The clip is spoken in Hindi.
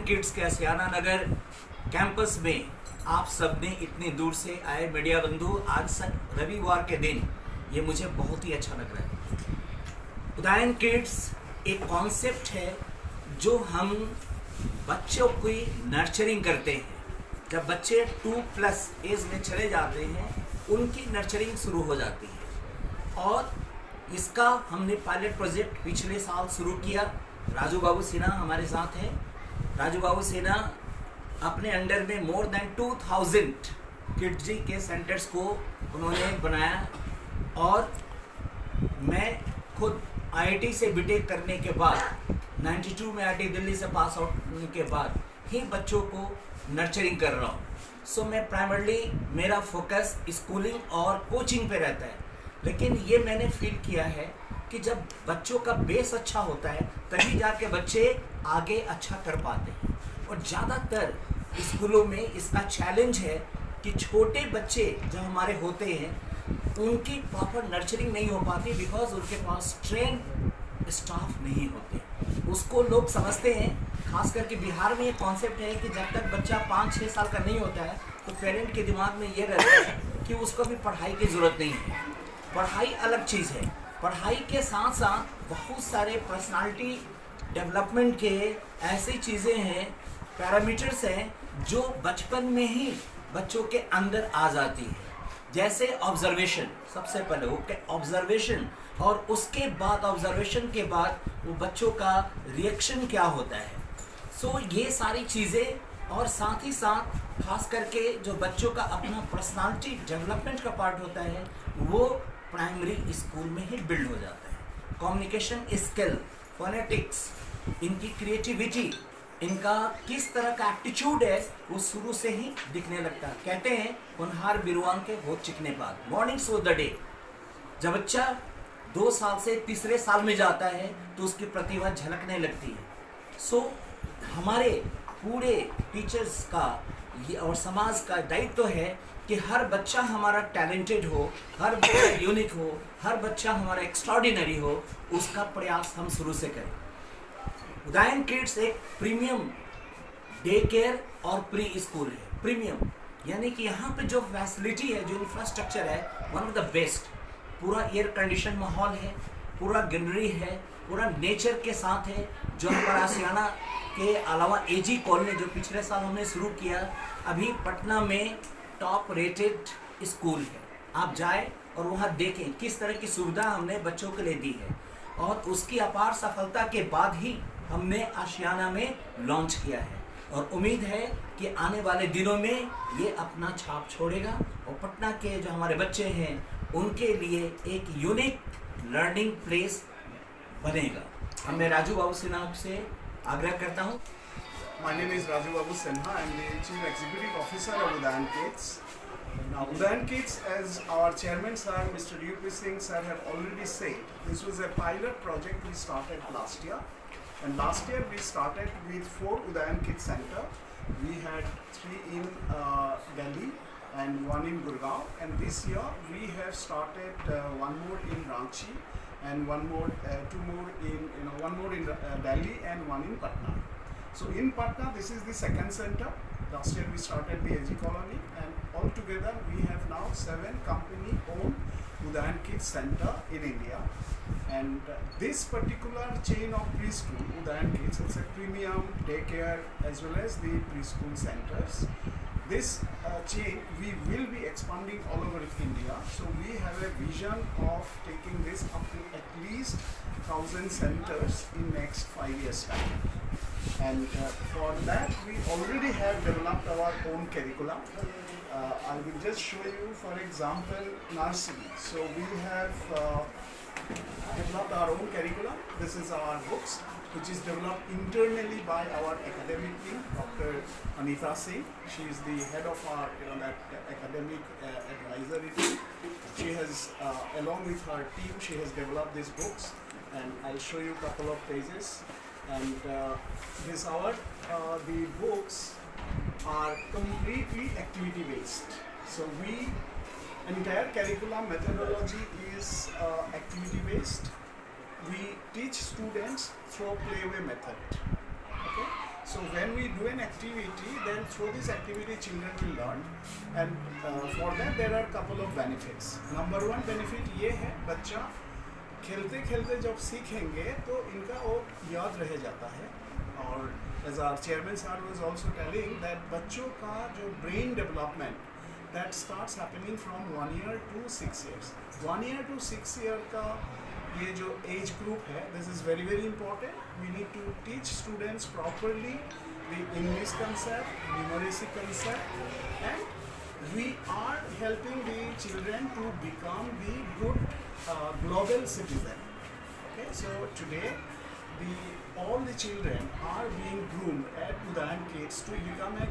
किड्स के आशियाना नगर कैंपस में आप सबने इतनी दूर से आए मीडिया बंधु, आज रविवार के दिन ये मुझे बहुत ही अच्छा लग रहा है। उदयन किड्स एक कॉन्सेप्ट है जो हम बच्चों की नर्चरिंग करते हैं। जब बच्चे 2+ एज में चले जाते हैं उनकी नर्चरिंग शुरू हो जाती है और इसका हमने पायलट प्रोजेक्ट पिछले साल शुरू किया। राजू बाबू सिन्हा हमारे साथ हैं। राजू बाबू सिन्हा अपने अंडर में मोर देन 2000 किड्स के सेंटर्स को उन्होंने बनाया और मैं खुद आईआईटी से बीटेक करने के बाद 92 में आईआईटी दिल्ली से पास आउट होने के बाद ही बच्चों को नर्चरिंग कर रहा हूँ। सो मैं प्राइमरली मेरा फोकस स्कूलिंग और कोचिंग पे रहता है, लेकिन ये मैंने फील किया है कि जब बच्चों का बेस अच्छा होता है तभी जाके बच्चे आगे अच्छा कर पाते हैं। और ज़्यादातर स्कूलों में इसका चैलेंज है कि छोटे बच्चे जब हमारे होते हैं उनकी प्रॉपर नर्चरिंग नहीं हो पाती बिकॉज उनके पास ट्रेन स्टाफ नहीं होते। उसको लोग समझते हैं, खास करके बिहार में एक कॉन्सेप्ट है कि जब तक बच्चा 5-6 साल का नहीं होता है तो पेरेंट के दिमाग में ये रहता है कि उसको भी पढ़ाई की ज़रूरत नहीं है। पढ़ाई अलग चीज़ है, पढ़ाई के साथ साथ बहुत सारे पर्सनालिटी डेवलपमेंट के ऐसी चीज़ें हैं, पैरामीटर्स हैं जो बचपन में ही बच्चों के अंदर आ जाती है। जैसे ऑब्जर्वेशन, सबसे पहले वो ऑब्जर्वेशन और उसके बाद ऑब्जर्वेशन के बाद वो बच्चों का रिएक्शन क्या होता है। सो ये सारी चीज़ें और साथ ही साथ खास करके जो बच्चों का अपना पर्सनालिटी डेवलपमेंट का पार्ट होता है वो प्राइमरी स्कूल में ही बिल्ड हो जाता है। कम्युनिकेशन स्किल, फोनेटिक्स, इनकी क्रिएटिविटी, इनका किस तरह का एप्टीट्यूड है वो शुरू से ही दिखने लगता है। कहते हैं होनहार बिरुआं के होत चिकने बाद, मॉर्निंग सो द डे। जब बच्चा 2 साल से तीसरे साल में जाता है तो उसकी प्रतिभा झलकने लगती है। सो हमारे पूरे टीचर्स का ये और समाज का दायित्व है कि हर बच्चा हमारा टैलेंटेड हो, हर बच्चा यूनिक हो, हर बच्चा हमारा एक्स्ट्राऑर्डिनरी हो, उसका प्रयास हम शुरू से करें। उदयन किड्स एक प्रीमियम डे केयर और प्री स्कूल है। प्रीमियम यानी कि यहाँ पे जो फैसिलिटी है, जो इंफ्रास्ट्रक्चर है, वन ऑफ द बेस्ट। पूरा एयर कंडीशन माहौल है, पूरा ग्रीनरी है, पूरा नेचर के साथ है। जो हमारा आशियाना के अलावा एजी कॉलोनी जो पिछले साल हमने शुरू किया, अभी पटना में टॉप रेटेड स्कूल है। आप जाए और वहाँ देखें किस तरह की सुविधा हमने बच्चों के लिए दी है और उसकी अपार सफलता के बाद ही हमने आशियाना में लॉन्च किया है और उम्मीद है कि आने वाले दिनों में ये अपना छाप छोड़ेगा और पटना के जो हमारे बच्चे हैं उनके लिए एक यूनिक लर्निंग प्लेस बनेगा। मैं राजू बाबू सिन्हा से आग्रह करता हूँ। My name is Raju Babu Sinha. I am the Chief Executive Officer of Udayan Kids. Now, Udayan Kids, as our Chairman Sir, Mr. U.P. Singh Sir, have already said, this was a pilot project we started last year. And last year we started with 4 Udayan Kids Center. We had 3 in Delhi and 1 in Gurgaon. And this year we have started 1 more in Ranchi and 1 more, 2 more in, 1 more in Delhi and 1 in Patna. So in Patna, this is the second center. Last year we started the AG Colony, and altogether we have now 7 company-owned Udayan Kids Center in India. And this particular chain of preschool, Udayan Kids, it's a premium daycare as well as the preschool centers. This chain we will be expanding all over India. So we have a vision of taking this up to at least 1,000 centers in next 5 years time. And for that we already have developed our own curriculum. I will just show you, for example, nursery. So we have developed our own curriculum. This is our books, which is developed internally by our academic team, Dr. Anita Singh. She is the head of our that academic advisory team. She has, along with her team, she has developed these books, and I'll show you a couple of pages. And this hour, the books are completely activity based. So entire curriculum methodology is activity based. We teach students through playway method. Okay. So when we do an activity, then through this activity children will learn, and for that there are a couple of benefits. Number one benefit ये है, बच्चा खेलते खेलते जब सीखेंगे तो इनका वो याद रह जाता है. और as our chairman sir was also telling that बच्चों का जो brain development that starts happening from 1 year to 6 years. 1 year to 6 year का ये जो एज ग्रुप है, this is very very important. We need to teach students properly the English concept, numeracy concept, and we are helping the children to become the good global citizen. Okay, so today all the children are being groomed at Udayan Kids to become a